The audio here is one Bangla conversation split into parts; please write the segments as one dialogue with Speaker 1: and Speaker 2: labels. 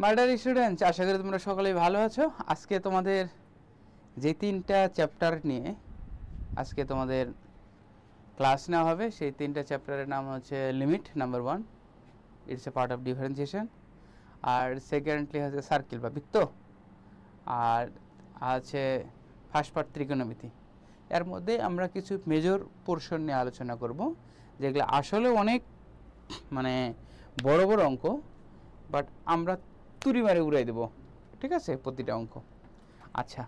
Speaker 1: মাই ডিয়ার স্টুডেন্টস, আশা করি তোমরা সকলেই ভালো আছো। আজকে তোমাদের যে তিনটা চ্যাপ্টার নিয়ে আজকে তোমাদের ক্লাস নেওয়া হবে, সেই তিনটা চ্যাপ্টারের নাম হচ্ছে limit number 1, it's a part of differentiation. আর সেকেন্ডলি হচ্ছে সার্কেল বা বৃত্ত। আর আছে ফার্স্ট পার্ট ত্রিকোণমিতি। এর মধ্যে আমরা কিছু মেজর পোর্শন নিয়ে আলোচনা করব, যেগুলো আসলে অনেক মানে বড় বড় অঙ্ক, বাট আমরা তুড়ি মারে উড়াই দেবো, ঠিক আছে, প্রতিটা অঙ্ক। আচ্ছা,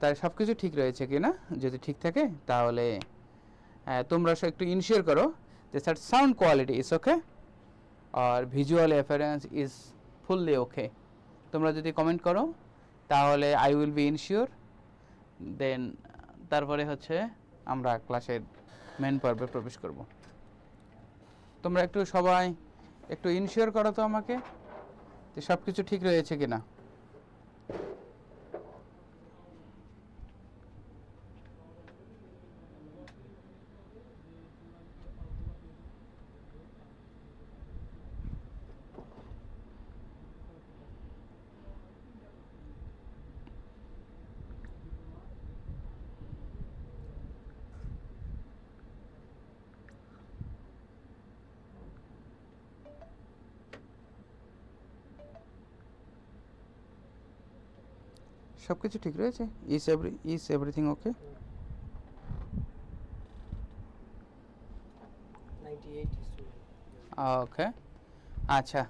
Speaker 1: তাই সব কিছু ঠিক রয়েছে কি না? যদি ঠিক থাকে তাহলে তোমরা একটু ইনশিওর করো যে sir sound quality is okay আর visual appearance is fully okay. তোমরা যদি কমেন্ট করো তাহলে I will be ensure, then তারপরে হচ্ছে আমরা ক্লাসের মেন পর্বে প্রবেশ করব। তোমরা একটু সবাই একটু ইনশিওর করো তো আমাকে যে সব কিছু ঠিক রয়েছে কি না। সব কিছু ঠিক রয়েছে? Is everything okay? ওকে, আচ্ছা।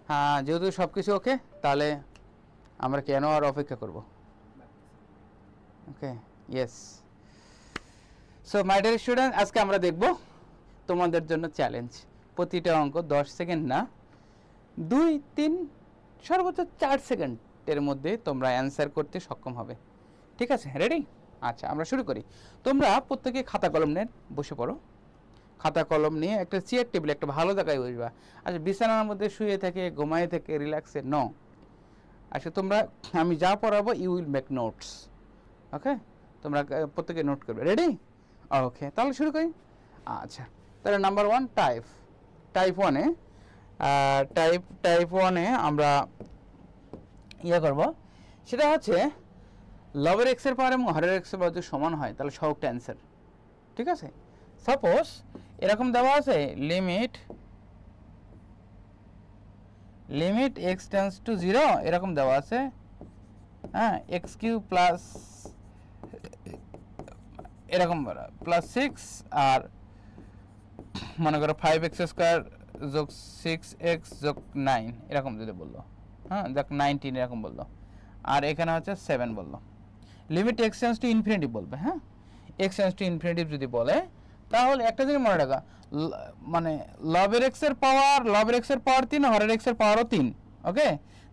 Speaker 1: হ্যাঁ, যেহেতু সব কিছু ওকে, তাহলে আমরা কেন আর অপেক্ষা করব? Okay, yes. So my dear student, আজকে আমরা দেখব তোমাদের জন্য চ্যালেঞ্জ। প্রতিটা অঙ্ক 10 সেকেন্ড না, 2-3 সর্বোচ্চ 4 সেকেন্ডের মধ্যে তোমরা অ্যান্সার করতে সক্ষম হবে, ঠিক আছে? রেডি? আচ্ছা, আমরা শুরু করি। তোমরা প্রত্যেকে খাতা কলম নেন, বসে পড়ো। খাতা কলম নিয়ে একটা চেয়ার টেবিল একটা ভালো জায়গায় বসবা। আচ্ছা, বিছানার মধ্যে শুয়ে থেকে ঘুমায়ে থেকে রিল্যাক্সে ন। আচ্ছা, তোমরা আমি যা পড়াবো ইউ উইল মেক নোটস, ওকে? তোমরা প্রত্যেকে নোট করবে। রেডি? ওকে, তাহলে শুরু করি। আচ্ছা, তাহলে নাম্বার 1 টাইপ 1-এ টাইপ 1-এ আমরা ইয়ে করব, সেটা হচ্ছে লবের এক্সের পাওয়ার এবং হরের এক্সের পাওয়ার যদি সমান হয় তাহলে সহগটা অ্যান্সার, ঠিক আছে? সাপোজ এরকম দেওয়া আছে লিমিট এক্স টেন্স টু 0, এরকম দেওয়া আছে, হ্যাঁ, এক্স কিউব প্লাস এরকম প্লাস 6 আর মনে করো 5x² যোগ 6x যোগ 9 এরকম যদি বললো, হ্যাঁ, দেখ 19 এরকম বললো, আর এখানে হচ্ছে 7 বললো। Limit x tends to infinitive বলবে, হ্যাঁ, এক্স টেন্স টু ইনফিনিটিভ যদি বলে তাহলে একটা জিনিস মনে রাখা, মানে লবের এক্সের পাওয়ার 3, হরের এক্সের পাওয়ারও 3, ওকে?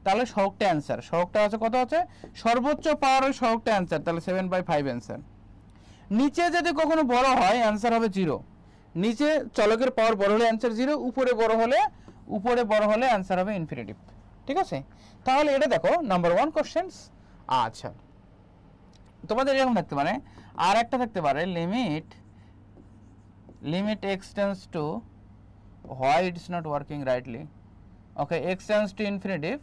Speaker 1: তাহলে সহগটা অ্যান্সার, সহগটা আছে কত আছে? সর্বোচ্চ পাওয়ার ওই সহগটা অ্যান্সার, তাহলে 7/5 অ্যান্সার। নিচে যদি কখনো বড় হয় অ্যান্সার হবে 0। নিচে চলকের পাওয়ার বড় হলে অ্যান্সার 0, উপরে বড় হলে অ্যান্সার হবে ইনফিনিটিভ, ঠিক আছে? তাহলে এটা দেখো নাম্বার 1 কোশ্চেন্স। আচ্ছা, তোমাদের এরকম থাকতে পারে, আর একটা থাকতে পারে limit x tends to why it's not working rightly, okay, x tends to infinitive.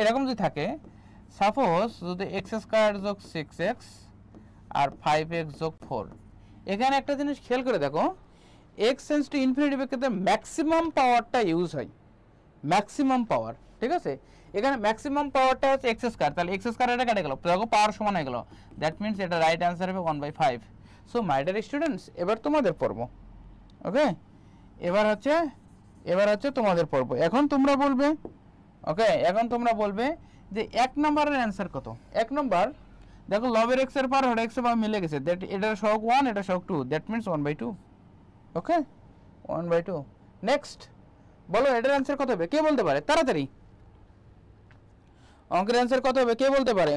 Speaker 1: এরকম যদি থাকে, সাপোজ যদি x² যোগ 6x আর 5x যোগ 4, এখানে একটা জিনিস খেয়াল করে দেখো, এক্স টেন্স টু ইনফিনিটিভের ক্ষেত্রে ম্যাক্সিমাম পাওয়ারটা ইউজ হয়, ম্যাক্সিমাম পাওয়ার, ঠিক আছে? এখানে ম্যাক্সিমাম পাওয়ারটা হচ্ছে x², তাহলে x² এটা কেটে গেল, দেখো পাওয়ার সমান হয়ে গেল, দ্যাট মিনস এটা রাইট অ্যান্সার হবে 1/5। সো মাই ডিয়ার স্টুডেন্টস, এবার তোমাদের পর্ব, ওকে? এবার হচ্ছে তোমাদের পর্ব। এখন তোমরা বলবে, ওকে, এখন তোমরা বলবে যে 1 নম্বরের অ্যান্সার কত? 1 নম্বর দেখো, লবের এক্স এর পাওয়ার হরের এক্স এর পাওয়ার মিলে গেছে, দ্যাট এটার সহগ 1, এটা সহগ 2, দ্যাট মিনস 1/2, ওকে? 1/2। নেক্সট বলো, এটার অ্যান্সার কত হবে? কে বলতে পারে তাড়াতাড়ি? অঙ্কের অ্যান্সার কত হবে কে বলতে পারে?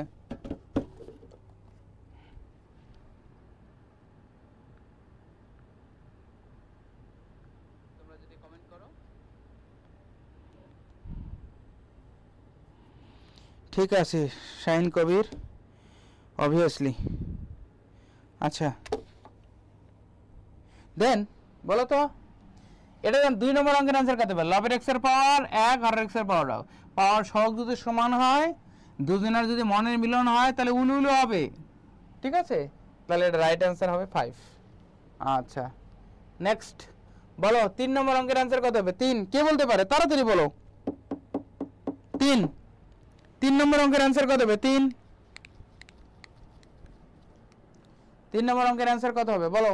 Speaker 1: তোমরা যদি কমেন্ট করো। ঠিক আছে, শাহিন কবির, অবভিয়াসলি। আচ্ছা, দেন বলো তো, এটা 2 নম্বর অঙ্কের অ্যান্সার কত হবে? লবের এক্স এর পাওয়ার 1 আর এক্স এর পাওয়ার পাওয়ার সহগ যদি সমান হয়, দুজনের যদি মনের মিলন হয় তাহলে উলু উলু হবে, ঠিক আছে? তাহলে এটা রাইট অ্যান্সার হবে 5। আচ্ছা নেক্সট বলো 3 নম্বর অঙ্কের অ্যান্সার কত হবে? 3 কে বলতে পারে? তাড়াতাড়ি বলো। 3 নম্বর অঙ্কের অ্যান্সার কত হবে? 3 নম্বর অঙ্কের অ্যান্সার কত হবে বলো?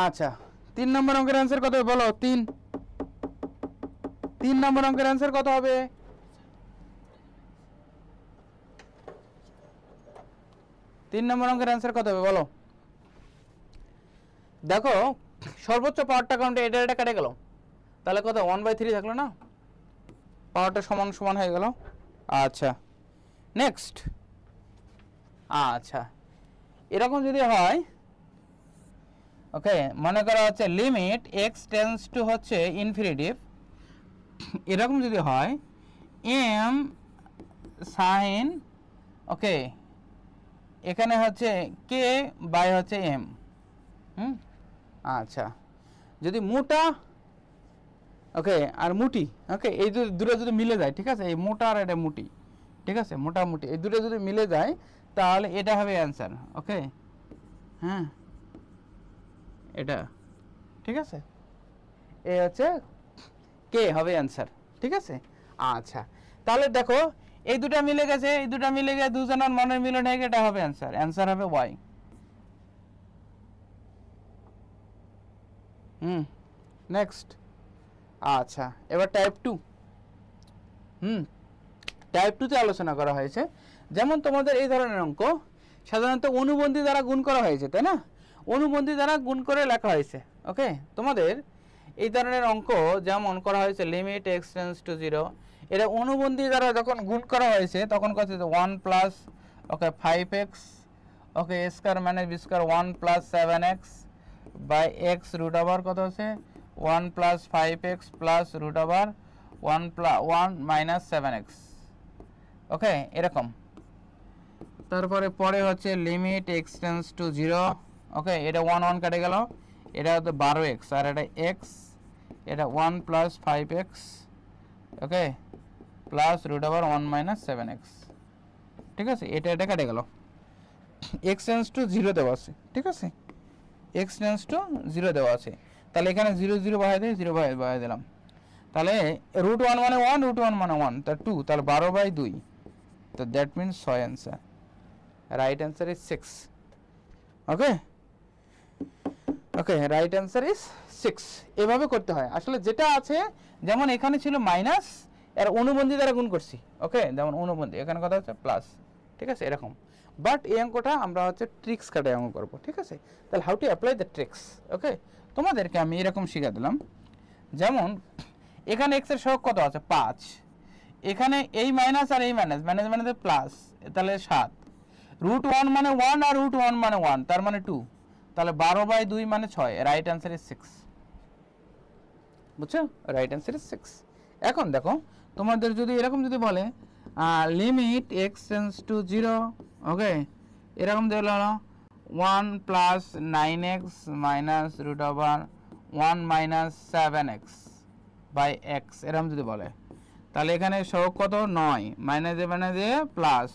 Speaker 1: আচ্ছা 3 নম্বর অঙ্কের অ্যান্সার কত হবে বলো? 3 নম্বর অঙ্কের অ্যান্সার কত হবে? 3 নম্বর অঙ্কের অ্যান্সার কত হবে বলো? দেখো সর্বোচ্চ পাওয়ারটা কাউন্টে এটা কেটে গেল, তাহলে কত 1/3 থাকলো না, পাওয়ারটা সমান সমান হয়ে গেল। আচ্ছা নেক্সট, আচ্ছা এরকম যদি হয়, ওকে মনে করা হচ্ছে লিমিট x টেন্স টু হচ্ছে ইনফিনিটিভ, এরকম যদি হয় m সাইন, ওকে এখানে হচ্ছে k বাই হচ্ছে m, আচ্ছা যদি মোটা, ওকে আর মুটি, ওকে এই দুটো যদি মিলে যায়, ঠিক আছে, এই মোটা আর এটা মুটি, ঠিক আছে, মোটামুটি এই দুটো যদি মিলে যায় তাহলে এটা হবে অ্যান্সার, ওকে হ্যাঁ এটা, ঠিক আছে, এ হচ্ছে কে হবে অ্যান্সার, ঠিক আছে। আচ্ছা তাহলে দেখো এই দুটো মিলে গেছে, এই দুটো মিলে গিয়ে দুজনের মনের মিলন হয়ে এটা হবে অ্যান্সার, অ্যান্সার হবে ওয়াই। নেক্সট, আচ্ছা এবার টাইপ 2, টাইপ 2 তে আলোচনা করা হয়েছে, যেমন তোমাদের এই ধরনের অঙ্ক সাধারণত অনুবন্ধী দ্বারা গুণ করা হয়েছে, তাই না? অনুবন্ধী দ্বারা গুণ করে লেখা হয়েছে, ওকে তোমাদের এই ধরনের অঙ্ক যেমন করা হয়েছে লিমিট x টেন্স টু 0, এটা অনুবন্ধী দ্বারা যখন গুণ করা হয়েছে তখন কত হচ্ছে 1 plus, okay 5x, okay a square minus b square 1 plus 7x by x root over কত হচ্ছে 1 plus 5x plus root over 1 minus 7x, okay এরকম। তারপরে পরে হচ্ছে limit x tends to 0, okay এটা 1 1 কেটে গেল, এটা হচ্ছে 12x আর এটা x, এটা 1 plus 5x, okay plus root over 1 minus 7x, ঠিক আছে, এটা কেটে গেল, x টেন্স টু 0 দেওয়া আছে, ঠিক আছে, x টেন্স টু 0 দেওয়া আছে, তাহলে এখানে 0 0 বসাই দিই, 0 বসাই দিলাম, তাহলে রুট 1 মানে 1, রুট 1 মানে 1, তা 2, তাহলে 12/2, তো that means 6 answer, right answer is 6, okay okay right answer is 6। এভাবে করতে হয় আসলে, যেটা আছে যেমন এখানে ছিল মাইনাস, এর অনুবন্ধী দ্বারা গুণ করছি, ওকে যেমন অনুবন্ধী, এখানে কথা হচ্ছে প্লাস, ঠিক আছে এরকম, বাট এই অঙ্কটা আমরা হচ্ছে ট্রিক্স কাটে অঙ্ক করবো, ঠিক আছে। তাহলে how to apply the tricks, okay তোমাদেরকে আমি এরকম শিখা দিলাম, যেমন এখানে x এর সহগ কত আছে 5, এখানে এই মাইনাস আর এই মাইনাস, মাইনাস মানে প্লাস, তাহলে 7, রুট 1 মানে 1 আর রুট 1 মানে 1, তার মানে 2, তাহলে 12/2 মানে 6, রাইট অ্যান্সার ইজ 6, বুঝছো, রাইট অ্যান্সার ইজ 6। এখন দেখো তোমাদের যদি এরকম যদি বলে limit x tends to 0, okay এরকম দিলে হলো 1 plus 9x minus root over 1 minus 7x by x, এরকম যদি বলে তাহলে এখানে সহগ কত 9, মাইনাসে মাইনাসে প্লাস,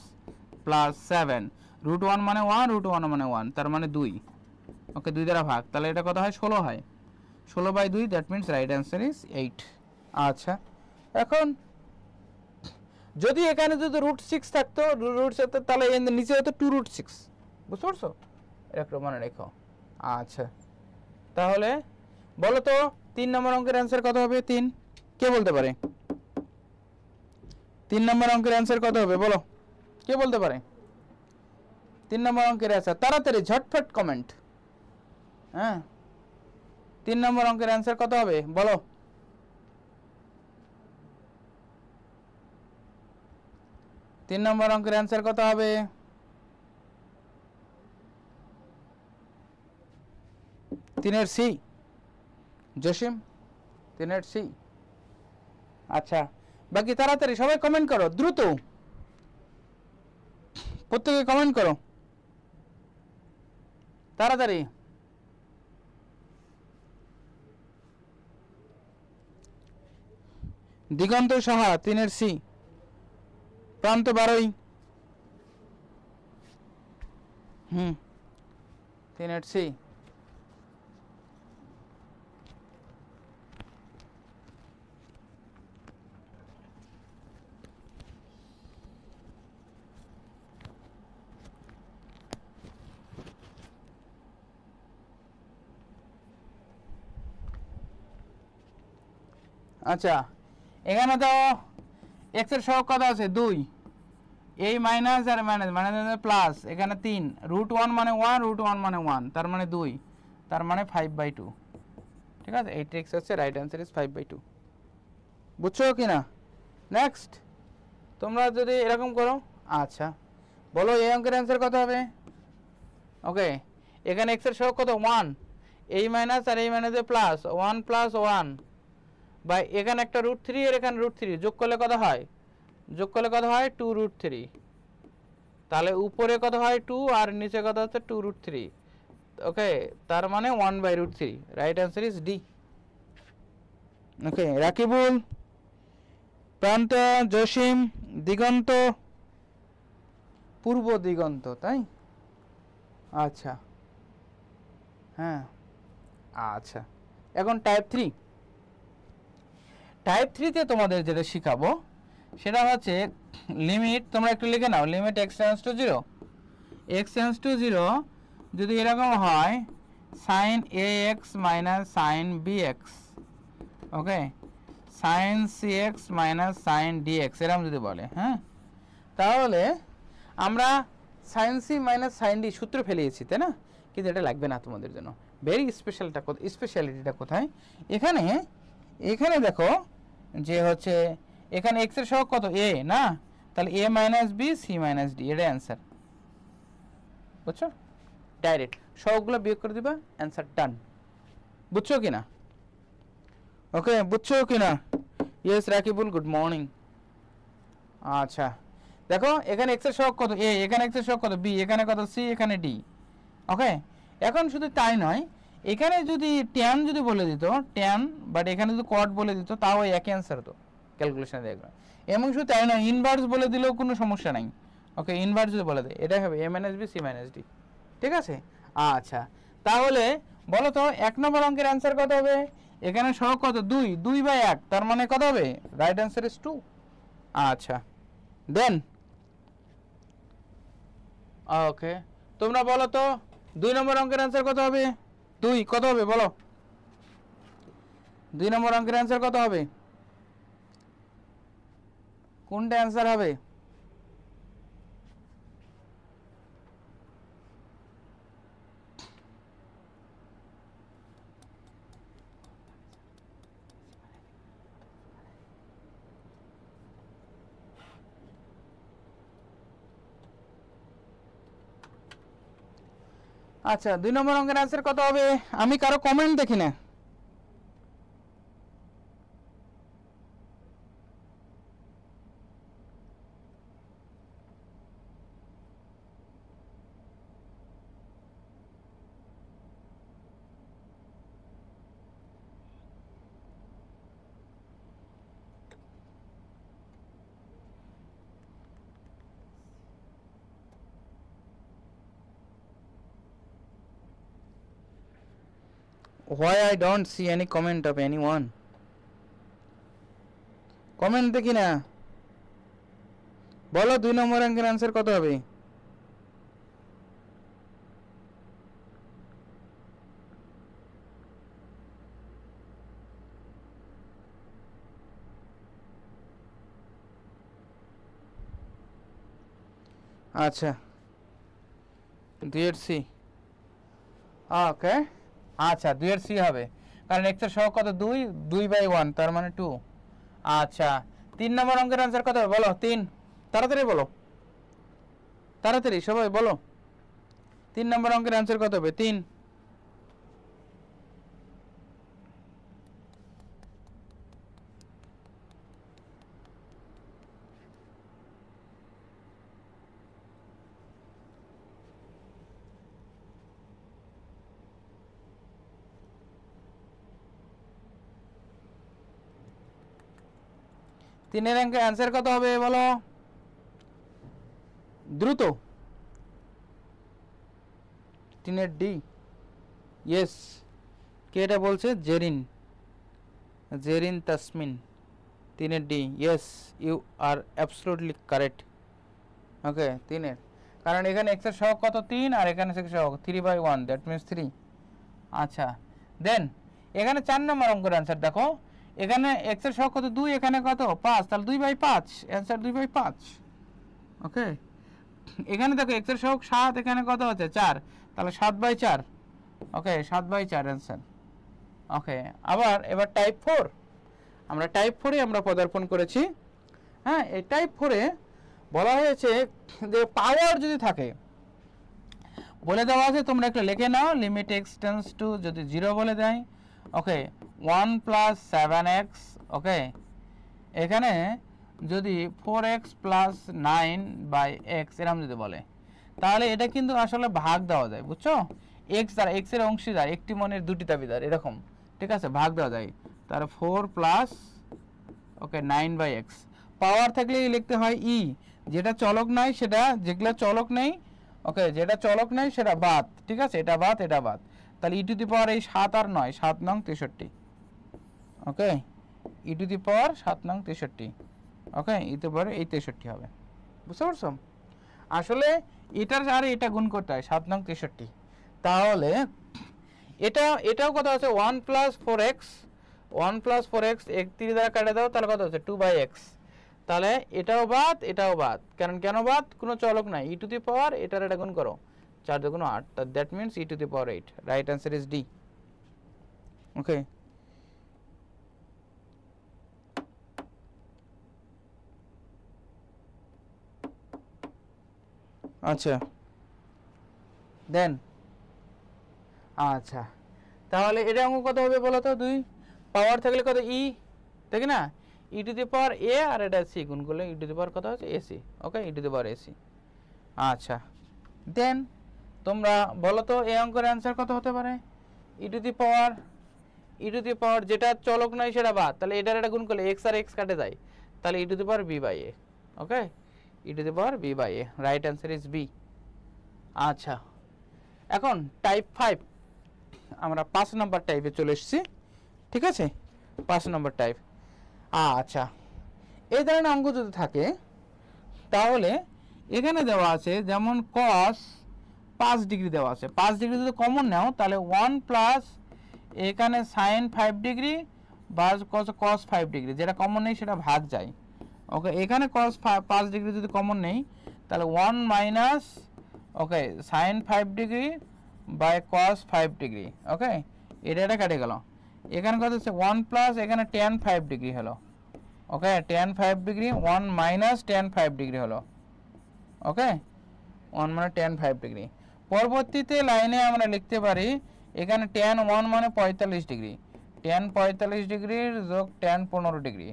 Speaker 1: প্লাস 7, রুট 1 মানে 1, রুট 1 মানে 1, তার মানে 2, ওকে 2 দ্বারা ভাগ, তাহলে এটা কত হয় 16 হয়, 16/2, that means right answer is 8। আচ্ছা এখন যদি এখানে যদি রুট 6 থাকতো, রুট 7, তাহলে এর নিচে হতো 2 রুট 6, বুঝতে পারছো, একটু মনে রেখো। আচ্ছা তাহলে বলো তো 3 নম্বর অঙ্কের অ্যান্সার কত হবে? 3 কে বলতে পারে? 3 নম্বর অঙ্কের অ্যান্সার কত হবে বলো, কে বলতে পারে? 3 নম্বর অঙ্কের অ্যান্সার তাড়াতাড়ি ঝটফট কমেন্ট, হ্যাঁ 3 নম্বর অঙ্কের অ্যান্সার কত হবে বলো? 3 নম্বর অঙ্কের অ্যান্সার কত হবে? 3 সি জসিম 3 সি। আচ্ছা বাকি তাড়াতাড়ি সবাই কমেন্ট করো, দ্রুত প্রত্যেকে কমেন্ট করো তাড়াতাড়ি। দিগন্ত সাহা 3 সি, প্রান্ত 12 3 সি। আচ্ছা এখানে তো x এর সহগ কত আছে 2, এই মাইনাস আর মাইনাস মানে প্লাস, এখানে 3, √1 মানে 1, √1 মানে 1, তার মানে 2, তার মানে 5/2। ঠিক আছে, এই ট্রিক্স হচ্ছে রাইট অ্যান্সার ইজ 5/2। বুঝছো কি না? নেক্সট তোমরা যদি এরকম করো, আচ্ছা বলো এই অঙ্কের অ্যান্সার কত হবে? ওকে এখানে x এর সহগ কত 1, এই মাইনাস আর এই মাইনাসে প্লাস, 1 + 1 বা এখানে একটা √3 এর এখানে √3 যোগ করলে কত হয়? যোগ করলে কত হয় 2√3। তাহলে উপরে কত হয় 2 আর নিচে কত হচ্ছে 2√3। ওকে তার মানে 1/√3। Right answer is D. Okay Rakibul, Pranto, Jasim, দিগন্ত, পূর্ব দিগন্ত, তাই? আচ্ছা হ্যাঁ আচ্ছা এখন টাইপ 3। টাইপ 3 তে তোমাদের যেটা শিখাবো সেটা হচ্ছে লিমিট, তোমরা একটু লিখে নাও, limit x tends to 0, x tends to 0 যদি এরকম হয় sin ax - sin bx, ওকে sin cx - sin dx এরকম যদি বলে, হ্যাঁ তাহলে আমরা sin c - sin d সূত্র ফেলিয়েছি, তাই না? কিন্তু এটা লাগবে না তোমাদের জন্য। ভেরি স্পেশালিটিটা কোথায়? এখানে এখানে দেখো যে হচ্ছে এখানে x এর সহগ কত a না, তাহলে a - b c - d, এটা অ্যান্সার। বুঝছো? ডাইরেক্ট সহগগুলো বিয়োগ করে দিবা, অ্যান্সার ডান। বুঝছো কিনা? ওকে বুঝছো কিনা? Yes Rakibul, good morning. আচ্ছা দেখো এখানে x এর সহগ কত a, এখানে x এর সহগ কত b, এখানে কত c, এখানে d। ওকে এখন শুধু তাই নয়, এখানে যদি tan যদি বলে দিত tan, বাট এখানে যদি cot বলে দিত তাও একই অ্যান্সার হতো ক্যালকুলেশনে দেখবে। এবং শুধু তাই নয়, ইনভার্স বলে দিলেও কোনো সমস্যা নাই। ওকে ইনভার্স যদি বলে দেয় এটাই হবে a - b c - d। ঠিক আছে আচ্ছা তাহলে বলো তো 1 নম্বর অঙ্কের অ্যান্সার কত হবে? এখানে সহগ কত 2, 2/1, তার মানে কত হবে? Right answer is 2। আচ্ছা দেন ওকে তোমরা বলো তো 2 নম্বর অঙ্কের অ্যান্সার কত হবে? 2 কত হবে বলো? 2 নম্বর অঙ্কের অ্যান্সার কত হবে? কোনটা অ্যান্সার হবে? আচ্ছা 2 নম্বর অঙ্কের অ্যান্সার কত হবে? আমি কারো কমেন্ট দেখি না। Why I don't see any comment of anyone? Comment দেখি না, বলো 2 নম্বর অঙ্কের অ্যান্সার কত হবে? আচ্ছা 2 এর সি। ওকে আচ্ছা 2 এর সি হবে, কারণ x এর সহগ কত 2, 2/1, তার মানে 2। আচ্ছা 3 নম্বর অঙ্কের অ্যান্সার কত হবে বলো? 3, তাড়াতাড়ি বলো, তাড়াতাড়ি সবাই বলো 3 নম্বর অঙ্কের অ্যান্সার কত হবে? 3 3 অঙ্কের অ্যান্সার কত হবে বলো দ্রুত 3 ডি ইয়েস কে এটা বলছে Jerin Tasmin 3 D yes you are absolutely correct okay 3 কারণ এখানে x এর সহগ কত 3 আর এখানে x এর সহগ 3/1 দ্যাট মিন্স 3 আচ্ছা দেন এখানে 4 নম্বর অঙ্কের অ্যান্সার দেখো এখানে x এর সহগ কত 2 এখানে কত 5 তাহলে 2/5 অ্যান্সার 2/5 ওকে এখানে দেখো x এর সহগ 7 এখানে কত হচ্ছে 4 তাহলে 7/4 ওকে 7/4 অ্যান্সার ওকে আবার এবার টাইপ 4 আমরা টাইপ 4 এ আমরা পদার্পণ করেছি হ্যাঁ এই টাইপ 4 এ বলা হয়েছে যে পাওয়ার যদি থাকে বলে দেওয়া আছে তোমরা একটু লিখে নাও লিমিট x টেন্ডস টু যদি 0 বলে দেয় ওকে 1 + 7x ওকে এখানে যদি 4x + 9/x এরকম যদি বলে তাহলে এটা কিন্তু আসলে ভাগ দেওয়া যায় বুঝছো x দ্বারা x এর অংশীদার একটি মনের দুটি দাবিদার এরকম ঠিক আছে ভাগ দেওয়া যায় তাহলে 4 + ওকে 9/x পাওয়ার থাকলে লিখতে হয় e যেটা চলক নাই সেটা যেগুলো চলক নেই ওকে যেটা চলক নাই সেটা বাদ ঠিক আছে এটা বাদ তাহলে e টু দি পাওয়ার এই 7 আর 9 7 নং 63 ওকে e টু দি পাওয়ার 7 নং 63 ওকে e টু দি পাওয়ার এই 63 হবে বুঝতে পারছো আসলে এটার আর এটা গুণ করতে হয় 7 নং 63 তাহলে এটাও কত আছে 1 + 4x 1 + 4x 3 দ্বারা কাটে দাও তাহলে কত হচ্ছে 2/x তাহলে এটাও বাদ কেন বাদ কোনো চলক নাই e টু দি পাওয়ার এটার এটা গুণ করো 4 × 8 that means e two the power 8 right answer is D ওকে আচ্ছা দেন আচ্ছা তাহলে এটা অঙ্ক কত হবে বলো তো 2 পাওয়ার থাকলে কত e ঠিক না e two the power a আর এটা c গুণ করলে e টু দি পাওয়ার কত হচ্ছে ac okay e two the power ac আচ্ছা দেন তোমরা বলো তো এই অঙ্কের অ্যান্সার কত হতে পারে e টু দি পাওয়ার যেটা চলক নাই সেটা বাদ তাহলে এটার এটা গুণ করলে x আর x কাটে যায় তাহলে e two the power b/a okay e two the power b/a right answer is b আচ্ছা এখন টাইপ 5 আমরা 5 নম্বর টাইপে চলে এসেছি ঠিক আছে 5 নম্বর টাইপ আচ্ছা এই ধরনের অঙ্ক যদি থাকে তাহলে এখানে দেওয়া আছে যেমন cos 5 ডিগ্রি দেওয়া আছে 5 ডিগ্রি যদি কমন নাও তাহলে 1 প্লাস এখানে sin 5 ডিগ্রি বা cos 5 ডিগ্রি যেটা কমন নেই সেটা ভাগ যায় ওকে এখানে cos 5 ডিগ্রি যদি কমন নেই তাহলে 1 minus okay sin 5 degree by cos 5 degree okay এটা কেটে গেল এখানে কত হচ্ছে 1 প্লাস এখানে tan 5 ডিগ্রি হলো ওকে tan 5 degree 1 minus tan 5 degree হলো ওকে 1 মানে tan 5 ডিগ্রি পরবর্তীতে লাইনে আমরা লিখতে পারি এখানে tan 1 মানে 45 ডিগ্রি tan 45 ডিগ্রির যোগ tan 15 ডিগ্রি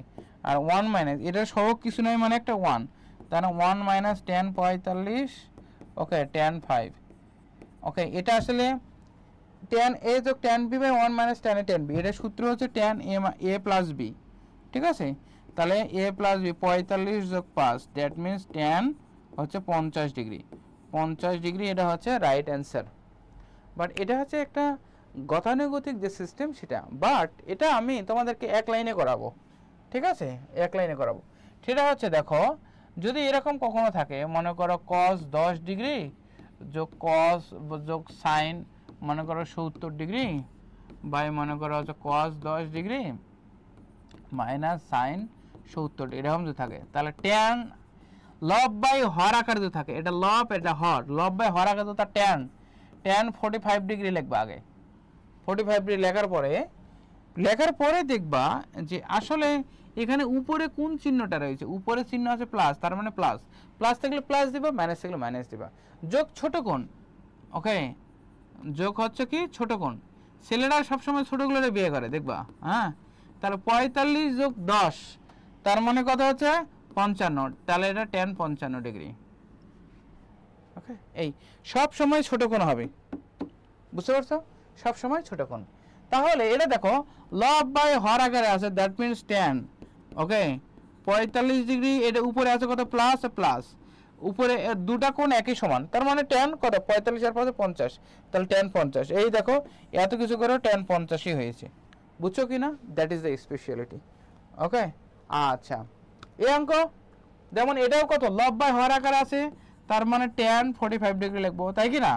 Speaker 1: আর 1 মাইনাস এটা সহগ কিছু নয় মানে একটা 1 তাহলে 1 minus tan 45 okay tan 5 okay এটা আসলে tan a যোগ tan b by 1 minus tan a tan b এটা সূত্র হচ্ছে tan a প্লাস b ঠিক আছে তাহলে a প্লাস b 45 যোগ 5 দ্যাট মিন্স tan হচ্ছে 50 ডিগ্রি 50 ডিগ্রি এটা হচ্ছে রাইট অ্যান্সার বাট এটা হচ্ছে একটা গতানুগতিক যে সিস্টেম সেটা বাট এটা আমি তোমাদেরকে এক লাইনে করাবো ঠিক আছে এক লাইনে করাবো সেটা হচ্ছে দেখো যদি এরকম কখনো থাকে মনে করো cos 10 ডিগ্রি যোগ cos যোগ sin মনে করো 70 ডিগ্রি বাই মনে করো হচ্ছে cos 10 degree minus sin 70 degree এরকম যদি থাকে তাহলে tan লব বাই হর আকারে যদি থাকে এটা লব এটা হর লব বাই হর আকারে তো tan 45 ডিগ্রি লিখবা আগে 45 ডিগ্রি লেখার পরে দেখবা যে আসলে এখানে উপরে কোন চিহ্নটা রয়েছে উপরে চিহ্ন আছে প্লাস তার মানে প্লাস থাকলে প্লাস দিবা মাইনাস থাকলে মাইনাস দিবা যোগ ছোট কোণ ওকে যোগ হচ্ছে কি ছোট কোণ ছেলেরা সবসময় ছোটগুলোরে বিয়ে করে দেখবা হ্যাঁ তাহলে 45 যোগ 10 তার মানে কত হচ্ছে 55 তাহলে এটা tan 55 ডিগ্রি ওকে এই সব সময় ছোট কোণ হবে বুঝতে পারছো সব সময় ছোট কোণ তাহলে এটা দেখো লব বাই হর আকারে আছে that means tan okay
Speaker 2: 45 degree, এটা উপরে আছে কত প্লাস প্লাস, উপরে দুটা কোণ একই সমান, তার মানে ট্যান কত 45 আর 5 50, তাহলে ট্যান 50। এই দেখো এত কিছু করে ট্যান 50ই হয়েছে, বুঝছো কি না? That is the speciality. Okay, আচ্ছা এই অঙ্ক যেমন এটাও কত লব বাই হর আকার আছে, তার মানে ট্যান 45 ডিগ্রি লিখবো, তাই কি না?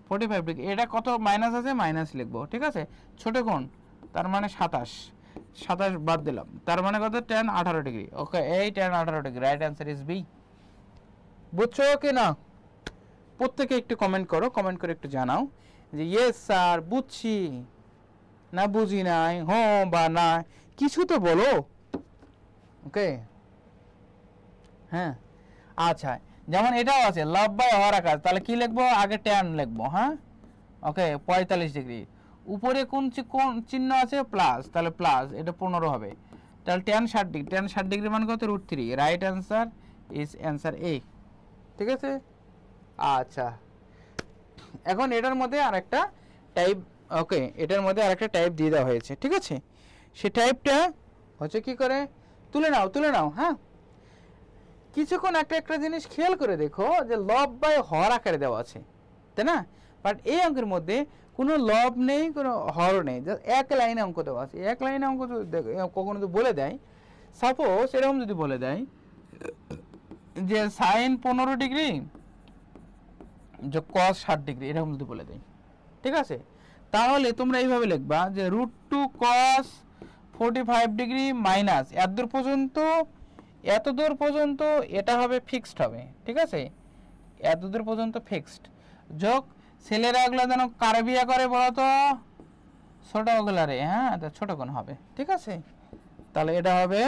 Speaker 2: 45 ডিগ্রি, এটা কত মাইনাস আছে, মাইনাস লিখবো, ঠিক আছে? ছোট কোণ তার মানে 27 বাদ দিলাম, তার মানে কত ট্যান 18 ডিগ্রি। ওকে, এই tan 18 degree, right answer is B. বুঝছো কি না? প্রত্যেকে একটু কমেন্ট করো, কমেন্ট করে একটু জানাও যে ইয়েস স্যার বুঝছি, না বুঝি নাই, হ্যাঁ বা না, কিছু তো বলো। ওকে, হ্যাঁ আচ্ছা, যেমন এটাও আছে লব বাই হর আকার, তাহলে কি লিখবো? আগে ট্যান লিখবো, হ্যাঁ ওকে 45 ডিগ্রি, উপরে কোন চিহ্ন আছে প্লাস, তাহলে প্লাস, এটা 15 হবে, তাহলে ট্যান 60 ডিগ্রি, ট্যান 60 ডিগ্রি মানে কত √3, রাইট অ্যান্সার ইজ অ্যান্সার এ। ঠিক আছে, আচ্ছা এখন এটার মধ্যে আরেকটা টাইপ, ওকে এটার মধ্যে আরেকটা টাইপ দিয়ে দেওয়া হয়েছে, ঠিক আছে? সে টাইপটা হচ্ছে কি করে, তুলে নাও, হ্যাঁ কিছুক্ষণ একটা জিনিস খেয়াল করে দেখো যে লব বাই হর আকারে দেওয়া আছে, তাই না? বাট এই অঙ্কের মধ্যে কোনো লব নেই, কোনো হর নেই, জাস্ট এক লাইনে অঙ্ক দেওয়া আছে। এক লাইনে অঙ্ক কখনো যদি বলে দেয়, সাপোজ এরকম যদি বলে দেয় যে সাইন 15 ডিগ্রি যে কস 60 ডিগ্রি, এরকম যদি বলে দেয়, ঠিক আছে? তাহলে তোমরা এইভাবে লিখবা যে √2 cos 45 ডিগ্রি মাইনাস এত দূর পর্যন্ত এটা হবে ফিক্সড হবে, ঠিক আছে? এত দূর পর্যন্ত ফিক্সড, যোগ ছেলেরা এগুলো যেন কারে বিয়ে করে বলো তো, ছোট ওগুলারে, হ্যাঁ ছোট কোণ হবে, ঠিক আছে? তাহলে এটা হবে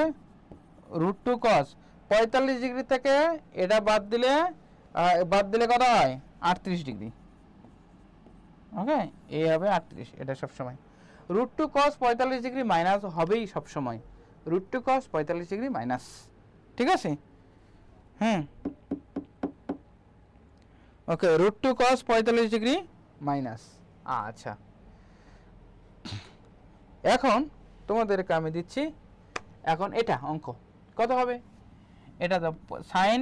Speaker 2: √2 cos 45 ডিগ্রি থেকে এটা বাদ দিলে কত হয় 38 ডিগ্রি। ওকে, এই হবে 38, এটা সবসময় √2 cos 45 ডিগ্রি মাইনাস হবেই সবসময়, √2 cos 45 ডিগ্রি মাইনাস, ঠিক আছে? হুম ওকে, √2 cos 45 ডিগ্রি মাইনাস। আচ্ছা এখন তোমাদেরকে আমি দিচ্ছি, এখন এটা অঙ্ক কত হবে, এটা তো সাইন,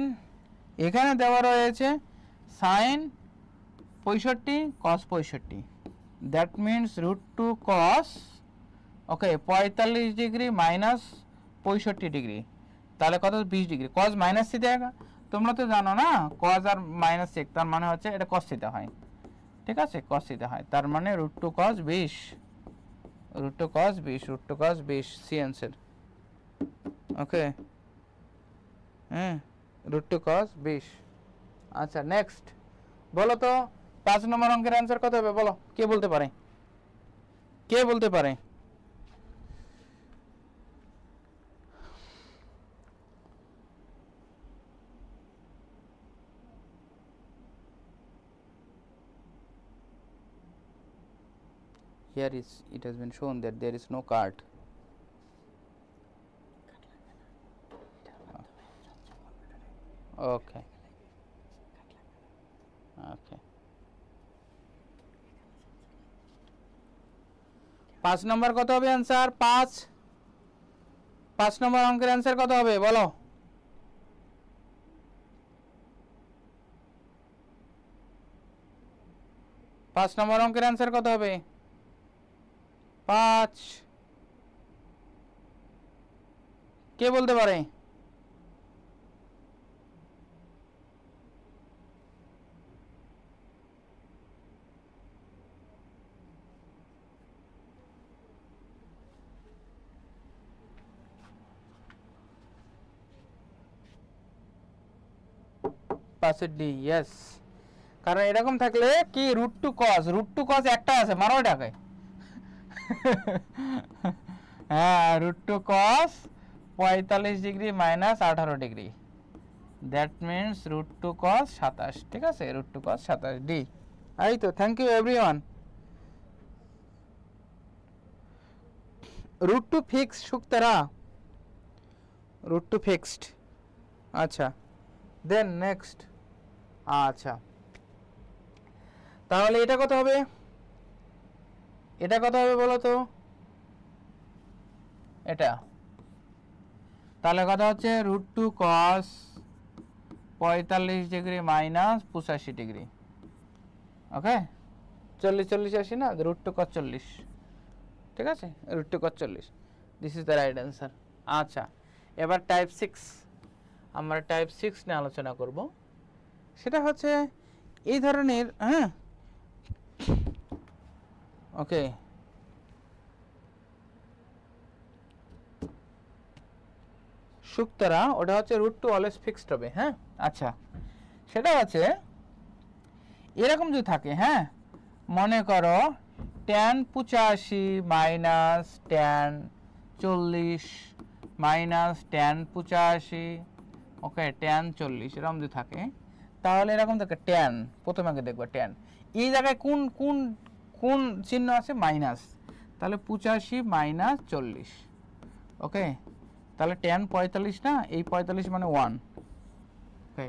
Speaker 2: এখানে দেওয়া রয়েছে sine 65 cos 65, that means √2 cos, okay 45 degree minus 65 degree, তাহলে কত 20 ডিগ্রি, cos মাইনাস থিটা আएगा, তোমরা তো জানো না cos আর মাইনাস সেক, তার মানে হচ্ছে এটা cos থিটা হয়, ঠিক আছে? cos থিটা হয়, তার মানে √2 cos 20, √2 cos 20 সি অ্যান্সার। ওকে, হ্যাঁ √2 cos 20। আচ্ছা নেক্সট বলো তো 5 নম্বর অঙ্কের অ্যান্সার কত হবে বলো, কে বলতে পারে? Here it has been shown that there is no card. Okay. 5 নম্বর কত হবে অ্যান্সার? 5 নম্বর অঙ্কের অ্যান্সার কত হবে বলো? 5 নম্বর অঙ্কের অ্যান্সার কত হবে? 5, কে বলতে পারে? পাশের ডি, ইয়েস, কারণ এরকম থাকলে কি √2 cos একটা আছে, মারো এটাকে। হ্যাঁ √2 cos 45 degree minus 18 degree, that means √2 cos 27, ঠিক আছে? √2 cos 27 ডি। এই তো, thank you everyone. √2 fixed Suktara, √2 fixed. আচ্ছা দেন নেক্সট, আচ্ছা তাহলে এটা কত হবে? এটা কত হবে বলো তো? এটা তাহলে কথা হচ্ছে √2 cos 45 ডিগ্রি মাইনাস 85 ডিগ্রি। ওকে, 40 আসি না, √2 cos 40, ঠিক আছে, √2 cos 40, this is the right answer. আচ্ছা, এবার টাইপ 6, আমরা টাইপ 6 নিয়ে আলোচনা করব। সেটা হচ্ছে এই ধরনের, হ্যাঁ, ওকে, সুক্তরা ওটা হচ্ছে √2 অলওয়েজ ফিক্সড হবে। হ্যাঁ, আচ্ছা, সেটা হচ্ছে এরকম যদি থাকে, হ্যাঁ, মনে করো tan 85 minus tan 40 minus tan 85, ওকে, tan 40 এরকম যদি থাকে, তাহলে এরকম থাকে tan, প্রথমে আগে দেখবো tan, এই জায়গায় কোন কোন কোন চিহ্ন আছে, মাইনাস, তাহলে 85 মাইনাস 40, ওকে, তাহলে tan 45 না, এই 45 মানে 1। ওকে,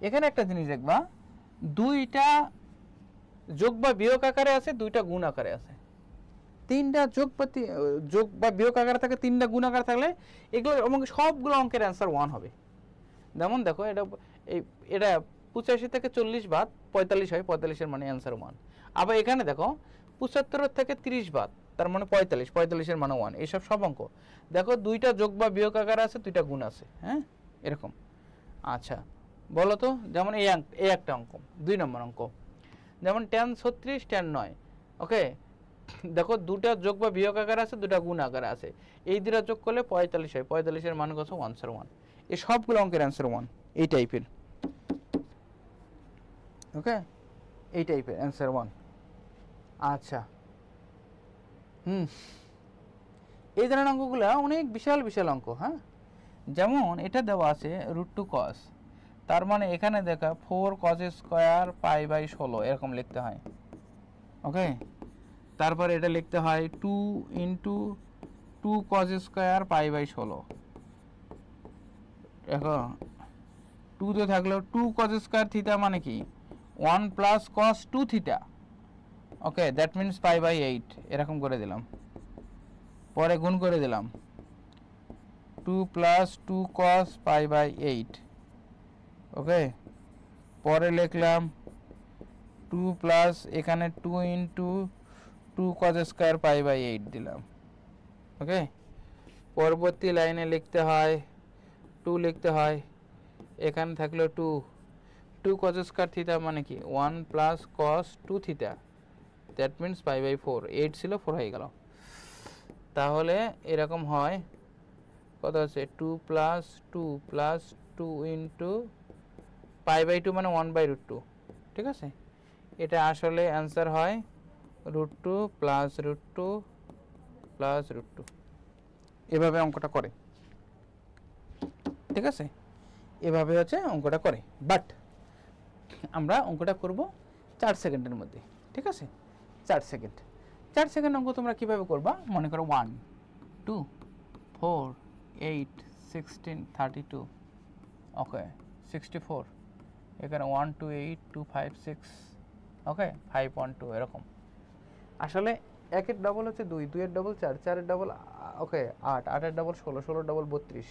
Speaker 2: এখানে একটা জিনিস দেখবা, দুইটা যোগ বা বিয়োগ আকারে আছে, দুইটা গুণ আকারে আছে। তিনটা যোগ বা বিয়োগ আকারে থাকে, তিনটা গুণ আকারে থাকলে এগুলো আমাকে সবগুলো অঙ্কের অ্যান্সার 1 হবে। যেমন দেখো, এটা 85 থেকে 40 বাদ 45 হয়, 45 এর মানে অ্যান্সার 1। আবার এখানে দেখো 75 থেকে 30 বাদ, তার মানে 45, 45 এর মানে 1। এইসব সব অঙ্ক দেখো দুইটা যোগ বা বিয়োগ আকারে আছে, দুইটা গুণ আছে, হ্যাঁ, এরকম। আচ্ছা, বলো তো, যেমন এই একটা অঙ্ক, 2 নম্বর অঙ্ক, যেমন tan 36 tan 9, ওকে, দেখো দুটা যোগ বা বিয়োগ আকারে আছে, দুটা গুণ আকারে আছে, এই দুটা যোগ করলে 45 হয়, 45 এর মান কত, আনসার 1। এই সবগুলো অঙ্কের অ্যান্সার 1, এই টাইপের, ওকে, এই টাইপের অ্যান্সার 1। আচ্ছা, এই ধরনের অঙ্কগুলো অনেক বিশাল বিশাল অঙ্ক, হ্যাঁ, যেমন এটা দেওয়া আছে √2 cos, তার মানে এখানে দেখা 4 cos স্কয়ার π/16 এরকম লিখতে হয়, ওকে, তারপরে এটা লিখতে হয় 2 ইন্টু 2 cos স্কয়ার π/16, দেখো 2 তো থাকলো, 2 cos স্কয়ার থিটা মানে কি 1 plus cos 2 theta, okay, that means π/8 এরকম করে দিলাম, পরে গুণ করে দিলাম 2 প্লাস 2 cos π/8, ওকে, পরে লিখলাম 2 প্লাস এখানে 2 ইন্টু 2 cos স্কয়ার π/8 দিলাম, ওকে, পরবর্তী লাইনে লিখতে হয় 2 লিখতে হয়, এখানে থাকলো 2 cos স্কয়ার থিটা মানে কি 1 plus cos 2 theta, that means π/4, 8 ছিল 4 হয়ে গেল। তাহলে এরকম হয়, কত আছে 2 প্লাস 2 ইন্টু π/2 মানে 1/√2, ঠিক আছে, এটা আসলে অ্যান্সার হয় √2 প্লাস √2 প্লাস √2, এভাবে অঙ্কটা করে, ঠিক আছে, এভাবে হচ্ছে অঙ্কটা করে। বাট আমরা অঙ্কটা করব 4 সেকেন্ডের মধ্যে, ঠিক আছে, 4 সেকেন্ড অঙ্ক তোমরা কিভাবে করবা, মনে করো 1 2 4 8 16 32, ওকে, 64, এখানে 1 2 8 2 5 6, ওকে, 5 1 2 এরকম। আসলে 1 এর ডবল হচ্ছে 2, 2 এর ডবল 4, 4 এর ডবল, ওকে, 8, 8 এর ডবল 16, 16 এর ডবল 32,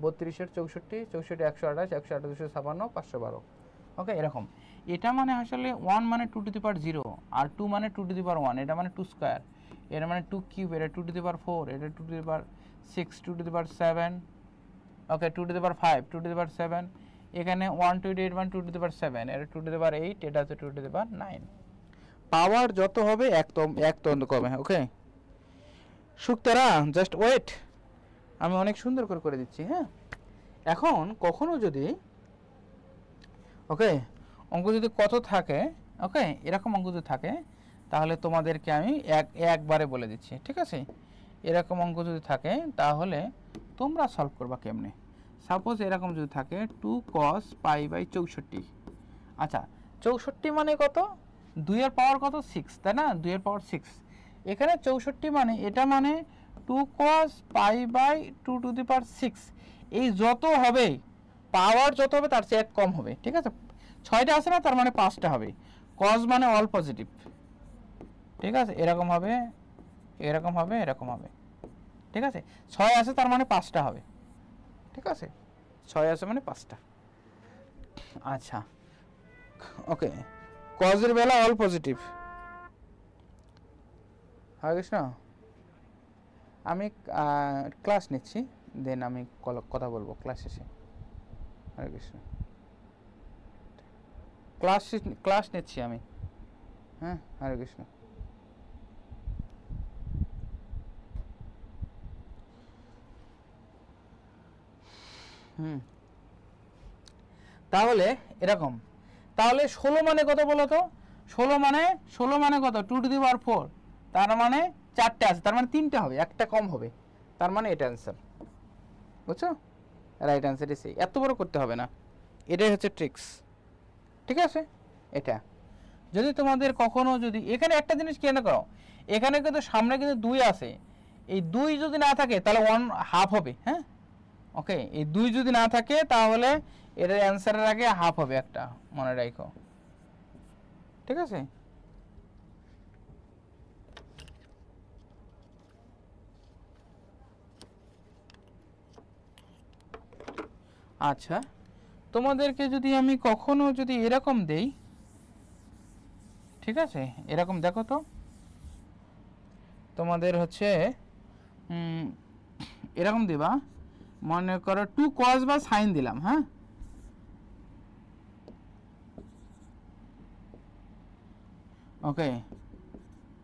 Speaker 2: 32 এর 64, 64 128, 128 256, 512, ওকে, এরকম। এটা মানে আসলে 1 মানে 2 টু দি পাওয়ার 0, আর 2 মানে 2 টু দি পাওয়ার 1, এটা মানে 2 স্কয়ার, এটা মানে 2 কিউব, এটা 2 টু দি পাওয়ার 4, এটা 2 to the power 6, 2 to the power 7, okay, 2 to the power 5, 2 to the power 7, এখানে 1 2 8 1 2 টু দি পাওয়ার 7, এটা 2 টু দি পাওয়ার 8, এটা হচ্ছে 2 টু দি পাওয়ার 9। পাওয়ার যত হবে এক তন্দ কমে, ওকে, সুক্তারা জাস্ট ওয়েট, আমি অনেক সুন্দর করে দিচ্ছি, হ্যাঁ। এখন কখনো যদি, ওকে, অঙ্ক যদি কত থাকে, ওকে, এরকম অঙ্ক যদি থাকে, তাহলে তোমাদেরকে আমি একবারে বলে দিচ্ছি, ঠিক আছে, এরকম অঙ্ক যদি থাকে তাহলে তোমরা সলভ করবা কেমনে। সাপোজ এরকম যদি থাকে 2 cos π/64, আচ্ছা, 64 মানে কত, 2 এর পাওয়ার কত 6, তাই না, 2 এর পাওয়ার 6, এখানে 64 মানে এটা মানে 2 cos π/2 টু দি পাওয়ার 6, এই যত হবে পাওয়ার যত হবে তার চেয়ে এক কম হবে, ঠিক আছে, 6টা আছে না, তার মানে 5টা হবে, cos মানে অল পজিটিভ, ঠিক আছে, এরকম হবে, এরকম হবে, এরকম হবে, ঠিক আছে, 6 আছে তার মানে 5টা হবে, ঠিক আছে, 6 আছে মানে 5টা। আচ্ছা ওকে, কজের বেলা অল পজিটিভ হয়ে গেছে না? আমি ক্লাস নিচ্ছি, দেন আমি কথা বলবো ক্লাস শেষে। হরে কৃষ্ণ, ক্লাস নিচ্ছি আমি। হ্যাঁ, হরে কৃষ্ণ। তাহলে এরকম, তাহলে 16 মানে কত বলো তো? 16 মানে কত? 2^4, তার মানে 4টে আছে, তার মানে 3টে হবে, একটা কম হবে, তার মানে এটা অ্যান্সার। বুঝছো? রাইট অ্যান্সার ইজ, এত বড় করতে হবে না, এটাই হচ্ছে ট্রিক্স। ঠিক আছে, এটা যদি তোমাদের কখনো যদি এখানে একটা জিনিস কেন করো, এখানে কিন্তু সামনে কিন্তু 2 আছে, এই 2 যদি না থাকে তাহলে 1/2 হবে। হ্যাঁ ওকে, এই 2 যদি না থাকে তাহলে এটার অ্যান্সারের আগে হাফ হবে, একটা মনে রাখো। ঠিক আছে, আচ্ছা তোমাদেরকে যদি আমি কখনো যদি এরকম দেই, ঠিক আছে, এরকম দেখো তো, তোমাদের হচ্ছে এরকম দিবা, মনে করো 2 cos বা সাইন দিলাম। হ্যাঁ ওকে,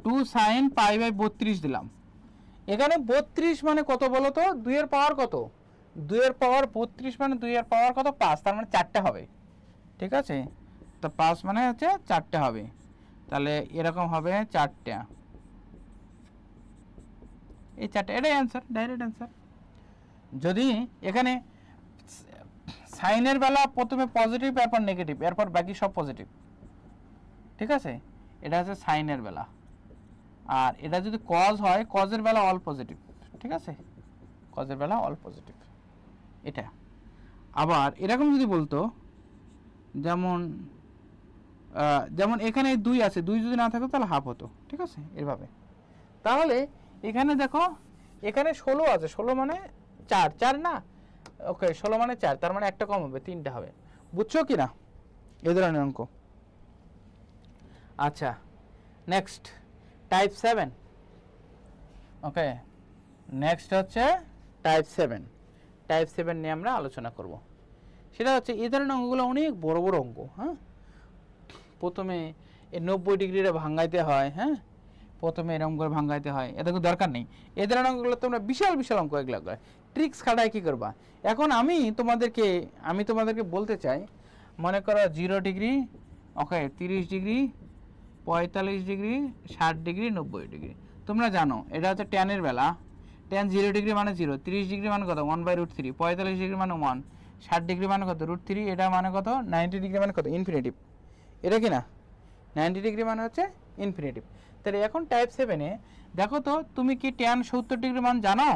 Speaker 2: 2 sin π/32 দিলাম। এখানে 32 মানে কত বলো তো? 2 এর পাওয়ার কত? 2 এর পাওয়ার 32 মানে 2 এর পাওয়ার কত? 5, তার মানে 4টে হবে। ঠিক আছে, তো 5 মানে হচ্ছে 4টে হবে, তাহলে এরকম হবে 4টে, এই 4টে, এটাই অ্যান্সার, ডাইরেক্ট অ্যান্সার। যদি এখানে সাইনের বেলা প্রথমে পজিটিভ, এরপর নেগেটিভ, এরপর বাকি সব পজিটিভ। ঠিক আছে, এটা হচ্ছে সাইনের বেলা। আর এটা যদি কজ হয়, কজের বেলা অল পজিটিভ। ঠিক আছে, কজের বেলা অল পজিটিভ, এটা। আবার এরকম যদি বলতো, যেমন যেমন এখানে 2 আছে, 2 যদি না থাকতো তাহলে হাফ হতো। ঠিক আছে, এভাবে। তাহলে এখানে দেখো, এখানে 16 আছে, 16 মানে 4, 4 না? ওকে, 16 মানে 4, তার মানে একটা কম হবে, 3টে হবে। বুঝছো কি না এই ধরনের অঙ্ক? আচ্ছা নেক্সট, টাইপ 7। ওকে, নেক্সট হচ্ছে টাইপ 7। টাইপ 7 নিয়ে আমরা আলোচনা করব। সেটা হচ্ছে এই ধরনের অঙ্কগুলো অনেক বড় বড় অঙ্ক। হ্যাঁ, প্রথমে এই 90 ডিগ্রিটা ভাঙাইতে হয়। হ্যাঁ, প্রথমে এরকম করে ভাঙাইতে হয়, এটা তো দরকার নেই। এই ধরনের অঙ্কগুলো তোমরা বিশাল বিশাল অঙ্ক এগুলো করে ট্রিক্স খাটায় কী করবা। এখন আমি তোমাদেরকে বলতে চাই, মনে করো 0 ডিগ্রি, ওকে, 30 ডিগ্রি, 45 ডিগ্রি, 60 ডিগ্রি, 90 ডিগ্রি। তোমরা জানো এটা হচ্ছে ট্যানের বেলা। ট্যান 0 ডিগ্রি মানে 0, 30 ডিগ্রি মানে কত? 1/√3, 45 ডিগ্রি মানে 1, 60 ডিগ্রি মানে কত? √3, এটা মানে কত? 90 ডিগ্রি মানে কত? ইনফিনিটিভ। এটা কি না? 90 ডিগ্রি মানে হচ্ছে ইনফিনিটিভ। তাহলে এখন টাইপ 7-এ দেখো তো, তুমি কি ট্যান 70 ডিগ্রি মান জানো?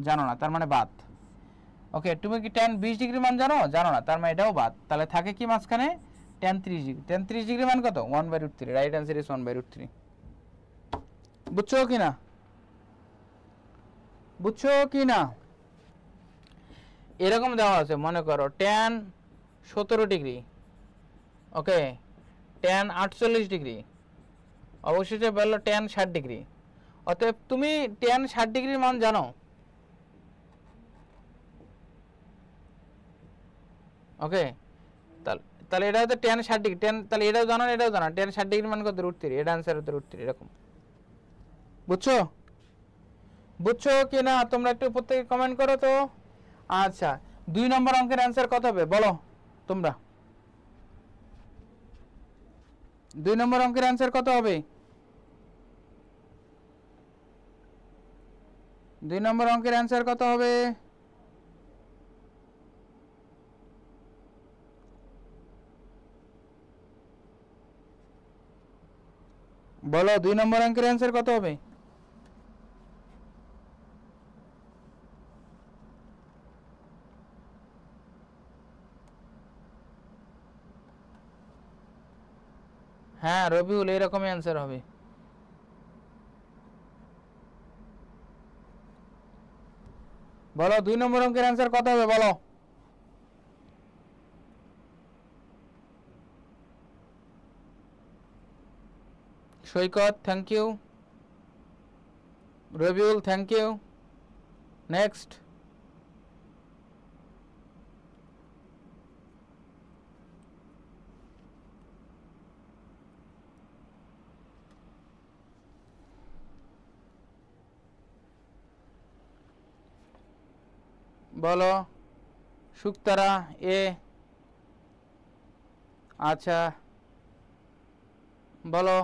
Speaker 2: জানো না, তার মানে বাদ। ওকে, তুমি কি ট্যান 20 ডিগ্রি মান জানো? জানো না, তার মানে এটাও বাদ। তাহলে থাকে কি মাঝখানে? Tan 30 degree. ট্যান 30 ডিগ্রি মান কত? 1/√3। Right answer is 1/√3। বুঝছো কি না? বুঝছো কি না? এরকম দেওয়া আছে, মনে করো ট্যান 17 ডিগ্রি, ওকে, ট্যান 48 ডিগ্রি, অবশেষে বললো ট্যান 60 ডিগ্রি। অতএব তুমি ট্যান 60 ডিগ্রির মান জানো? ওকে, তাহলে এটা হচ্ছে ট্যান 60 ডিগ্রি, ট্যান, তাহলে এটাও জানো, এটাও জানো, ট্যান 60 ডিগ্রি মান কত? √3, এটা অ্যান্সার হচ্ছে √3। এরকম। বুঝছো? বুঝছো কি না? তোমরা একটু প্রত্যেকে কমেন্ট করো তো। আচ্ছা, 2 নম্বর অঙ্কের অ্যান্সার কত হবে বলো তোমরা? 2 নম্বর অঙ্কের অ্যান্সার কত হবে? 2 নম্বর অঙ্কের অ্যান্সার কত হবে? বলো, 2 নম্বর অঙ্কের অ্যান্সার কত হবে? হ্যাঁ রবিউল, এরকমই অ্যান্সার হবে। বলো 2 নম্বর অঙ্কের অ্যান্সার কত হবে বলো। Saikat thank you, Rabiul thank you. Next বলো শুক্তারা এ। আচ্ছা বলো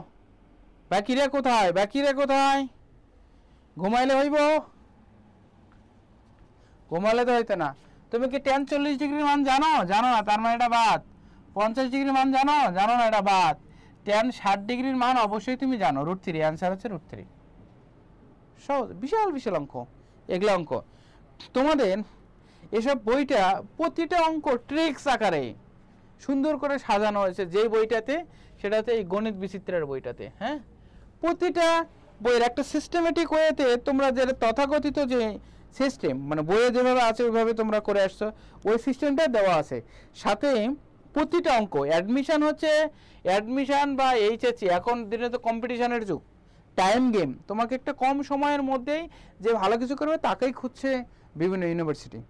Speaker 2: বাকিরা কোথায়, বাকিরা কোথায়? ঘুমাইলে হইব? ঘুমাইলে তো হইতো না। তুমি কি tan 40 ডিগ্রির মান জানো? জানো না, তার মানে এটা বাদ। 50 ডিগ্রির মান জানো? জানো না, এটা বাদ। tan 60 ডিগ্রির মান অবশ্যই তুমি জানো, √3। অ্যান্সার হচ্ছে √3। সহজ, বিশাল বিশাল অঙ্ক, এগুলো অঙ্ক তোমাদের এসব বইটা প্রতিটা অঙ্ক ট্রিক্স আকারে সুন্দর করে সাজানো হয়েছে। যেই বইটাতে, সেটাতে এই গণিত বিচিত্রের বইটাতে, হ্যাঁ, প্রতিটা বইয়ের একটা সিস্টেমেটিক ওয়েতে তোমরা যে তথাকথিত যে সিস্টেম, মানে বইয়ে যেভাবে আছে ওইভাবে তোমরা করে আসছো, ওই সিস্টেমটা দেওয়া আছে। সাথে প্রতিটা অঙ্ক অ্যাডমিশন হচ্ছে, অ্যাডমিশন বা এইচএসসি, এখন দিনে তো কম্পিটিশনের যুগ, টাইম গেম। তোমাকে একটা কম সময়ের মধ্যেই যে ভালো কিছু করবে তাকেই খুঁজছে বিভিন্ন ইউনিভার্সিটি।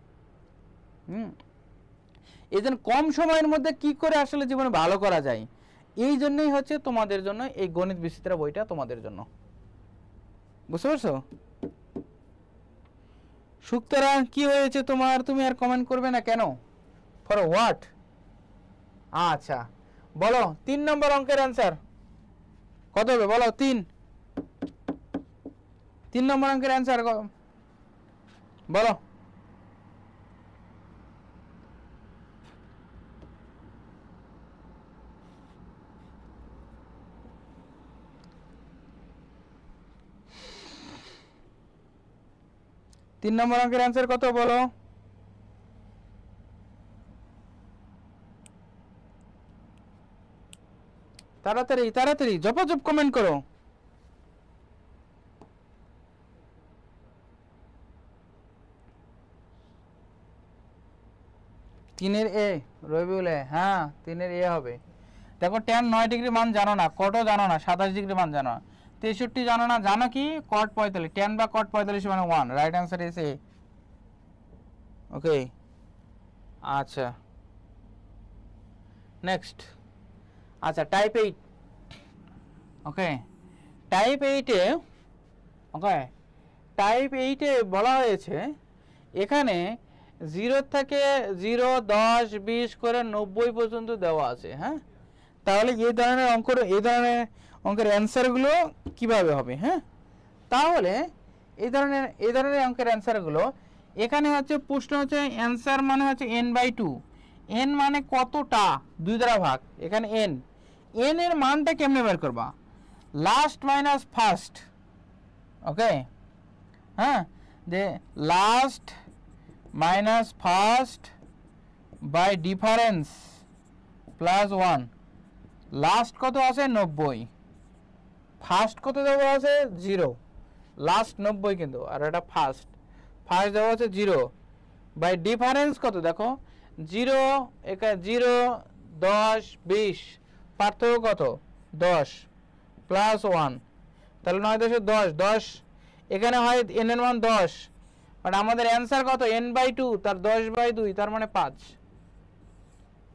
Speaker 2: এই জন্য কম সময়ের মধ্যে কি করে আসলে জীবনে ভালো করা যায়, এই জন্যই হচ্ছে তোমাদের জন্য এই গণিত বিচিত্র বইটা তোমাদের জন্য। বুঝতে পারছো? শুক্তারা কি হয়েছে তোমার? তুমি আর কমেন্ট করবে না কেন? For what? আচ্ছা বলো 3 নম্বর অঙ্কের অ্যান্সার কত হবে বলো। 3 নম্বর অঙ্কের অ্যান্সার বলো। তিন নম্বর অঙ্কের অ্যান্সার কত বলো। তাড়াতাড়ি তাড়াতাড়ি জপাজপ কমেন্ট করো। তিনের এ, রবিউল এ, হ্যাঁ 3-এর এ হবে। দেখো tan 9 ডিগ্রি মান জানো না, কটও জানো না, 27 ডিগ্রি মান জানো না, 63 জানো না, জানো কি cot 45, tan বা cot 45 মানে 1, right answer is A. Okay আচ্ছা নেক্সট। আচ্ছা টাইপ 8, ওকে টাইপ 8-এ, ওকে টাইপ 8-এ বলা হয়েছে এখানে 0 থেকে 0, 10, 20 করে 90 পর্যন্ত দেওয়া আছে, হ্যাঁ। তাহলে এই ধরনের অঙ্কের অ্যান্সারগুলো কিভাবে হবে, হ্যাঁ। তাহলে এই ধরনের অঙ্কের অ্যান্সারগুলো এখানে হচ্ছে প্রশ্ন হচ্ছে অ্যান্সার মানে হচ্ছে n/2, n মানে কতটা, 2 দ্বারা ভাগ, এখানে n এর মানটা কেমনে বের করবা, লাস্ট মাইনাস ফার্স্ট, ওকে, হ্যাঁ, যে last minus first by difference plus 1, last কত আছে 90, ফার্স্ট কত দেওয়া আছে 0, লাস্ট 90 কিন্তু, আর এটা ফার্স্ট দেওয়া আছে 0 বাই ডিফারেন্স কত দেখো 0, এখানে 0, 10, 20 পার্থক্য কত 10 প্লাস 1, তাহলে 9 × 10 এখানে হয় n এর মান 10, বাট আমাদের অ্যান্সার কত n/2, তার 10/2, তার মানে 5,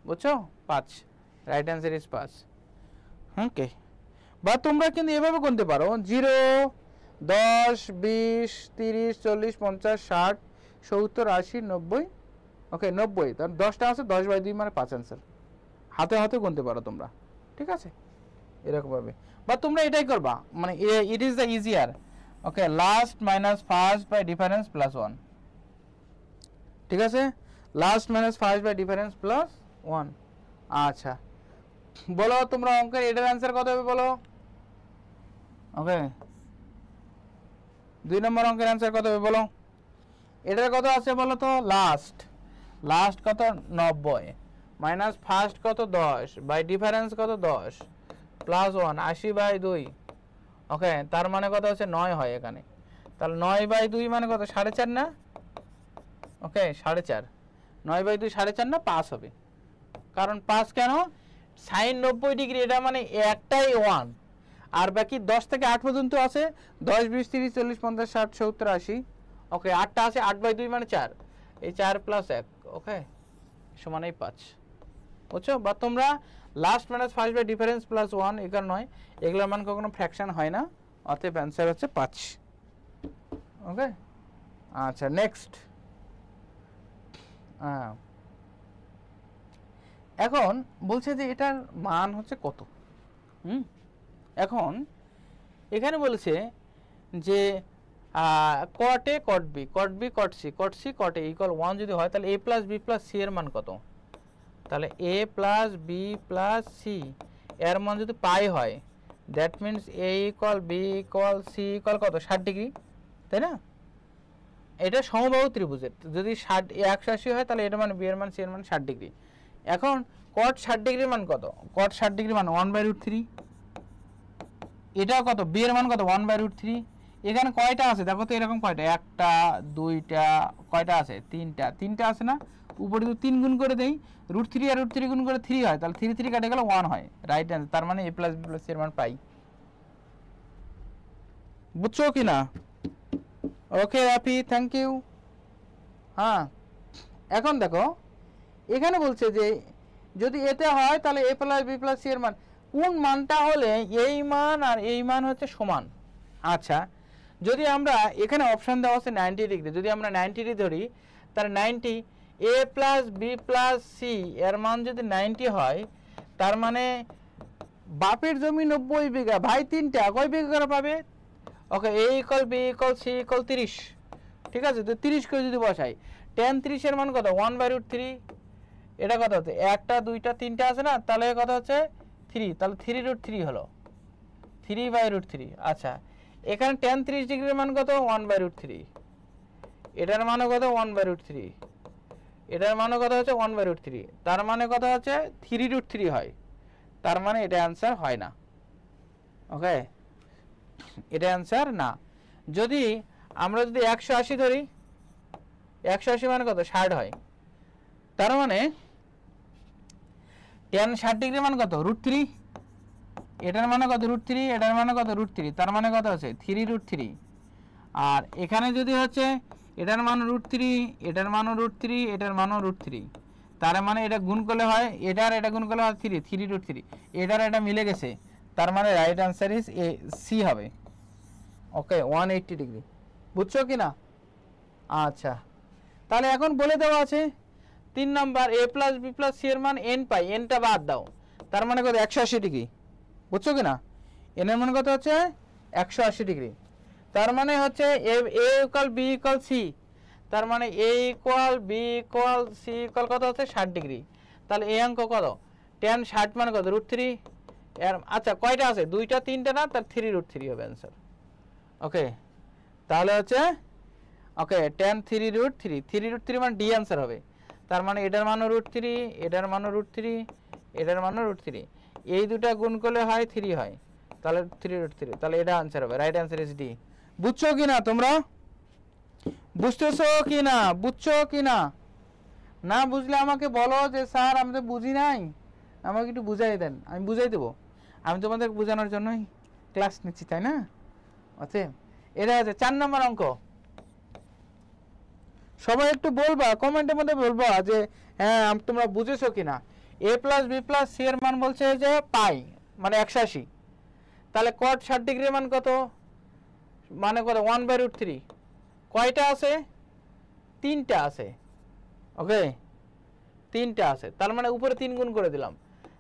Speaker 2: বুঝছো 5, রাইট অ্যান্সার ইজ 5। ওকে, বা তোমরা কিন্তু এভাবে করতে পারো 0, 10, 20, 30, 40, 50, 60, 70, 80, 90, ওকে 90, তার 10টা আছে, 10/2 মানে 5 অ্যান্সার। হাতে হাতে গুনতে পারো তোমরা, ঠিক আছে, এরকম ভাবে। বা তোমরা এটাই করবা, মানে it is the easier, okay, last minus first by difference plus 1, ঠিক আছে, last minus first by difference plus 1। আচ্ছা বলো তোমরা অঙ্কের এটার অ্যান্সার কত হবে বলো। ওকে 2 নম্বর অঙ্কের অ্যান্সার কত হবে বলো। এটার কত আছে বলো তো, লাস্ট কত 90 মাইনাস ফার্স্ট কত 10 বাই ডিফারেন্স কত 10 প্লাস 1, 80/2, ওকে, তার মানে কত হচ্ছে 9 হয় এখানে, তাহলে 9/2 মানে কত 4.5 না, ওকে 4.5, 9/2 4.5 না 5 হবে, কারণ 5 কেন, সাইন 90 ডিগ্রি এটা মানে একটাই 1, আর বাকি 10 থেকে 8 পর্যন্ত আছে, 10 20 30 40 50 60 70 80, ওকে 8টা আছে, 8/2 মানে 4, এই 4 + 1 ওকে সমান এই 5, বুঝছো? বা তোমরা last minus first by difference plus 1 এগুলো নয়, এগুলোর মান কখনো ফ্র্যাকশন হয় না, অতএব অ্যান্সার হচ্ছে 5। ওকে আচ্ছা নেক্সট, এখন বলছে যে এটার মান হচ্ছে কত। এখন এখানে বলেছে যে cot A cot B cot B cot C cot C cot A equal 1 যদি হয় তাহলে a plus B plus C এর মান কত, তাহলে a plus B plus C এর মান যদি পাই হয়, that means a equal B equal C equal কত 60 ডিগ্রি, তাই না? এটা সমবাহু ত্রিভুজের যদি 180 হয় তাহলে এটার মান বি এর মান সি এর মান 60 ডিগ্রি। এখন কট 60 ডিগ্রির মান কত, কট 60 ডিগ্রির মান 1/√3, এটা কত বি এর মান কত 1/√3। এখানে কয়টা আছে দেখো তো, এরকম কয়টা, একটা দুইটা কয়টা আছে, তিনটা আছে না, উপরে যদি 3 গুণ করে দেই √3 আর √3 গুণ করে 3 হয়, তাহলে 3 3 কাটে গেলে 1 হয়, রাইট অ্যান্সার। তার মানে a plus B plus C এর মান পাই, বুঝছো কি না? Okay Rafi, thank you. হ্যাঁ এখন দেখো এখানে বলছে যে যদি এতে হয় তাহলে a plus B plus C এর মান, কোন মানটা হলে এই মান আর এই মান হচ্ছে সমান। আচ্ছা যদি আমরা এখানে অপশন দেওয়া আছে 90 ডিগ্রি, যদি আমরা 90 ডিগ্রি ধরি তাহলে 90 a plus B plus C এর মান যদি 90 হয়, তার মানে বাপের জমি 90 বিঘা, ভাই তিনটা, কয় বিঘা করে পাবে? Okay a equal B equal C equal 30, ঠিক আছে? তো 30 করে যদি বসাই, tan 30 এর মান কত 1/√3, এটা কত হচ্ছে, একটা দুইটা তিনটা আছে না, তাহলে কত হচ্ছে 3, তাহলে 3√3 হলো 3/√3। আচ্ছা এখানে tan 30 ডিগ্রির মান কত 1/√3, এটার মান কত 1/√3, এটার মান কত হচ্ছে 1/√3, তার মানে কত হচ্ছে 3√3 হয়, তার মানে এটা অ্যান্সার হয় না। ওকে এটা অ্যান্সার না। যদি আমরা যদি 180 ধরি, 180 মানে কত 60 হয়, তার মানে tan 60 ডিগ্রির মান কত √3, এটার মানে কত √3, এটার মানে কত √3, তার মানে কত আছে 3√3। আর এখানে যদি হচ্ছে এটার মান √3, এটার মানও √3, এটার মানও √3, তার মানে এটা গুণ করলে হয়, এটার এটা গুণ করলে হয় 3√3, এটার এটা মিলে গেছে, তার মানে right answer is A C হবে। ওকে 180 ডিগ্রি, বুঝছো কি না? আচ্ছা তাহলে এখন বলে দেওয়া আছে 3 number a plus B plus C এর মান n পাই, nটা বাদ দাও, তার মানে কত 180 ডিগ্রি, বুঝছো কি না? n এর মান কত হচ্ছে 180 ডিগ্রি, তার মানে হচ্ছে a equal B equal C, তার মানে a equal B equal C equal কত হচ্ছে 60 ডিগ্রি, তাহলে এই অঙ্ক কত tan 60 মানে কত √3 এর, আচ্ছা কয়টা আছে, দুইটা তিনটা না, তার 3√3 হবে অ্যান্সার। ওকে তাহলে হচ্ছে ওকে tan 3√3 মানে ডি অ্যান্সার হবে, তার মানে এটার মানও √3, এটার মানও √3, এটার মানও √3, এই দুটো গুণ করলে হয় 3 হয়, তাহলে 3√3, তাহলে এটা অ্যান্সার হবে, রাইট অ্যান্সার ইজ ডি। বুঝছো কি না তোমরা, বুঝতেছো কি না, বুঝছো কি না? না বুঝলে আমাকে বলো যে স্যার আমি তো বুঝি নাই, আমাকে একটু বুঝাই দেন, আমি বুঝাই দেবো, আমি তোমাদের বোঝানোর জন্যই ক্লাস নিচ্ছি, তাই না? আচ্ছা এটা আছে 4 নম্বর অঙ্ক, সবাই একটু বলবা কমেন্টের মধ্যে বলবা যে হ্যাঁ তোমরা বুঝেছো কিনা। a plus B plus C এর মান বলছে যে পাই মানে 180, তাহলে cot 60 ডিগ্রির মান কত, মানে কত 1/√3, কয়টা আছে, তিনটা আছে। ওকে তিনটা আছে, তার মানে উপরে 3 গুণ করে দিলাম,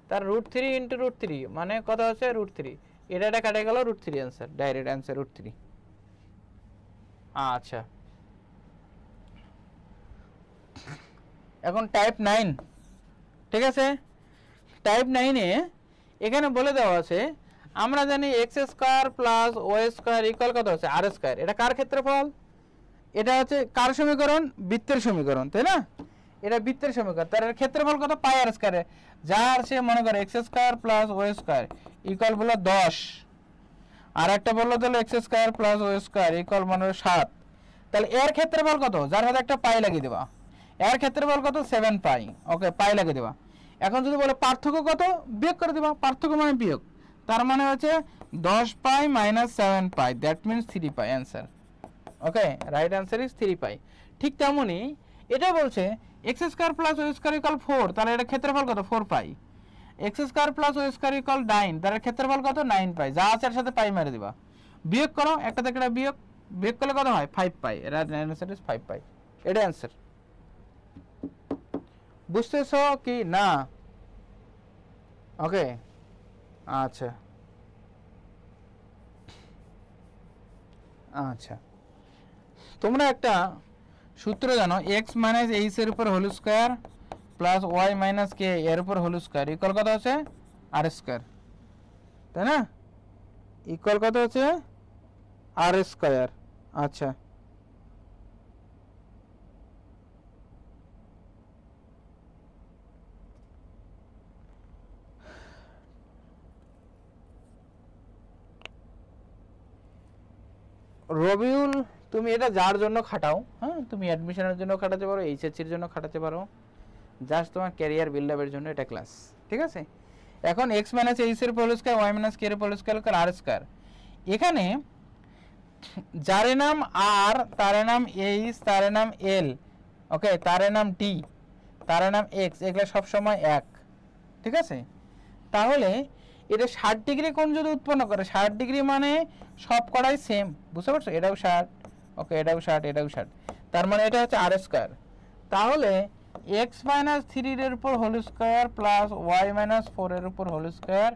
Speaker 2: তার √3 ইন্টু √3 মানে কত হচ্ছে √3, এটা কাটে গেল √3 অ্যান্সার, ডাইরেক্ট অ্যান্সার √3। আচ্ছা এখন টাইপ 9, ঠিক আছে? টাইপ 9-এ এখানে বলে দেওয়া আছে, আমরা জানি x² প্লাস y² ইকুয়াল কত হচ্ছে r², এটা কার ক্ষেত্রফল, এটা হচ্ছে কার সমীকরণ, বৃত্তের সমীকরণ, তাই না? এটা বৃত্তের সমীকরণ, তার ক্ষেত্রফল কত পাই r², যার সে মনে করে x² প্লাস y² ইকুয়াল বললো 10, আর একটা বললো তাহলে x² প্লাস y² ইকুয়াল মানে 7, তাহলে এর ক্ষেত্রফল কত, যার সাথে একটা পাই লাগিয়ে দেবা, এর ক্ষেত্রফল কত 7 পাই, ওকে পাই লাগিয়ে দেবা। এখন যদি বলে পার্থক্য কত, বিয়োগ করে দেবা, পার্থক্য মানে বিয়োগ, তার মানে হচ্ছে 10 pi minus 7 pi, that means 3 pi answer. Okay, right answer is 3 pi. ঠিক তেমনই এটা বলছে X square plus Y square equal 4, তাহলে এটা ক্ষেত্রফল কত 4 pi. X square plus Y square equal 9, তাহলে ক্ষেত্রফল কত 9 পাই, যা আছে এর সাথে পাই মেরে দিবা, বিয়োগ করো, একটা থেকে একটা বিয়োগ, বিয়োগ করলে কত হয় 5 পাই, এর অ্যান্সার ইজ 5 পাই, এটা অ্যান্সার। বুঝতেছো কি না? ওকে আচ্ছা আচ্ছা, তোমরা একটা সূত্র জানো, এক্স মাইনাস এইচ এর উপর whole square plus Y minus K এর উপর হোল স্কোয়ার ইকুয়াল কত হচ্ছে আর স্কোয়ার, তাই না? ইকুয়াল কত হচ্ছে আর স্কোয়ার। আচ্ছা, রবিউল তুমি এটা যার জন্য খাটাও, হ্যাঁ তুমি অ্যাডমিশনের জন্য খাটাতে পারো, এইচএসসির জন্য খাটাতে পারো, জাস্ট তোমার ক্যারিয়ার বিল্ড আপের জন্য এটা ক্লাস, ঠিক আছে? এখন এক্স মাইনাস এইচ এর whole square Y minus K এর হোল স্কয়ার আর স্কয়ার, এখানে যার নাম আর, তার নাম এইচ, তার নাম এল, ওকে, তার নাম টি, তার নাম এক্স, এগুলো সব সময় এক, ঠিক আছে? তাহলে এটা 60 ডিগ্রি কোণ যদি উৎপন্ন করে, 60 ডিগ্রি মানে সব কটাই সেম, বুঝতে পারছো? এটাও 60, ওকে, এটাও 60, এটাও 60, তার মানে এটা হচ্ছে আর স্কয়ার। তাহলে এক্স মাইনাস 3 এর উপর whole square plus Y minus 4 এর উপর হোল স্কয়ার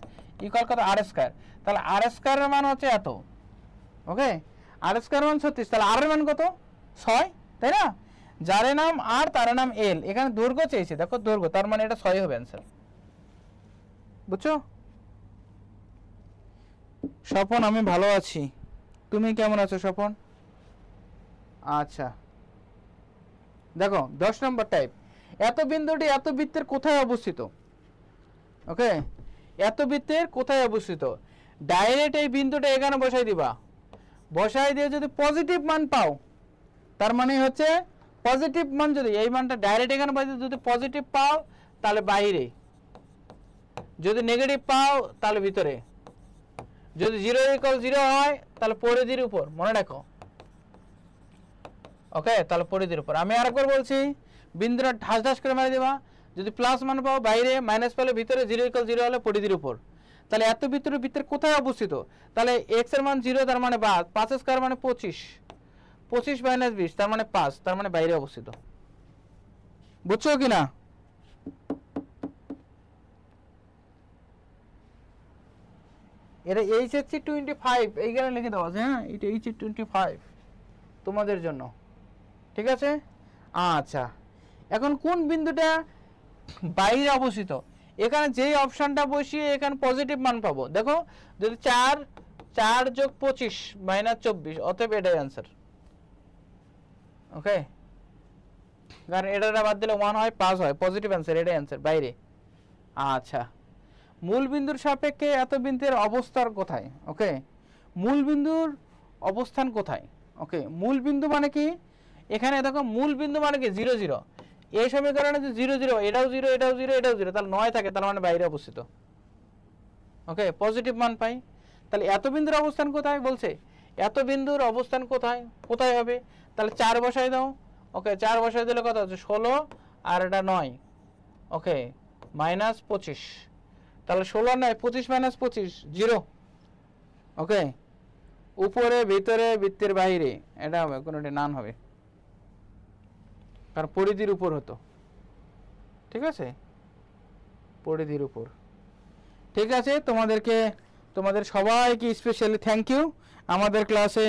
Speaker 2: ইকুয়াল কত আর স্কয়ার। তাহলে আর স্কয়ারের মান হচ্ছে এত, ওকে, আর স্কয়ার মান 36, তাহলে আর এর মান কত 6, তাই না? যার নাম আর তার নাম এল, এখানে দৈর্ঘ্য চেয়েছে, দেখো দৈর্ঘ্য, তার মানে এটা 6 হবে অ্যান্সার, বুঝছো? স্বপন আমি ভালো আছি, তুমি কেমন আছো স্বপন? আচ্ছা দেখো 10 নম্বর টাইপ, এত বিন্দুটি এত বৃত্তের কোথায় অবস্থিত, ওকে, এত বৃত্তের কোথায় অবস্থিত, ডাইরেক্ট এই বিন্দুটা এখানে বসাই দিবা, বসাই দিয়ে যদি পজিটিভ মান পাও, তার মানে হচ্ছে পজিটিভ মান, যদি এই মানটা ডাইরেক্ট এখানে বসাই যদি পজিটিভ পাও তাহলে বাইরে, যদি নেগেটিভ পাও তাহলে ভিতরে, যদি 0 ইকুয়াল 0 হয় তাহলে পরিধির উপর, মনে রাখো, ওকে, তাহলে পরিধির উপর। আমি আরেকবার বলছি, বিন্দুটা ঢাস ঢাস করে মেরে দেবা, যদি প্লাস মান পাও বাইরে, মাইনাস পেলে ভিতরে, 0 ইকুয়াল 0 হলে পরিধির উপর। তাহলে এত বৃত্তের কোথায় অবস্থিত, তাহলে এক্স এর মান 0, তার মানে 5 স্কয়ার মানে 25, 25 মাইনাস 20 তার মানে 5, তার মানে বাইরে অবস্থিত, বুঝছো কি না? এটা এইচএসসি 25 এইখানে লিখে দেওয়া আছে, হ্যাঁ এটা এইচএসসি 25 তোমাদের জন্য, ঠিক আছে? আচ্ছা, এখন কোন বিন্দুটা বাইরে অবস্থিত, এখানে যেই অপশনটা বসিয়ে এখানে পজিটিভ মান পাবো, দেখো যদি 4 যোগ 25 মাইনাস 24, অতএব এটাই অ্যান্সার, ওকে, কারণ এটা বাদ দিলে 1 হয় 5 হয়, পজিটিভ অ্যান্সার, এটাই অ্যান্সার বাইরে। আচ্ছা, মূল বিন্দুর সাপেক্ষে এত বিন্দুর অবস্থান কোথায়, ওকে, মূল বিন্দুর অবস্থান কোথায়, ওকে, মূল বিন্দু মানে কি, এখানে দেখো মূল বিন্দু মানে কি 0 0, এই সমীকরণে যে 0 0, এটাও 0, এটাও 0, এটাও 0, তাহলে 9 থাকে, তার মানে বাইরে অবস্থিত, ওকে, পজিটিভ মান পাই। তাহলে এত বিন্দুর অবস্থান কোথায় বলছে, এত বিন্দুর অবস্থান কোথায়, কোথায় হবে, তাহলে 4 বসাই দাও, ওকে, 4 বসাই দিলে কত হচ্ছে 16, আর এটা 9, ওকে, মাইনাস 25, তাহলে 16 নয় 25 মাইনাস 25 0, ওকে, উপরে ভিতরে বৃত্তের বাইরে, এটা হবে কোনটি নান হবে, কারণ পরিধির উপর হতো, ঠিক আছে, পরিধির উপর। ঠিক আছে, তোমাদের সবাইকে স্পেশালি থ্যাংক ইউ আমাদের ক্লাসে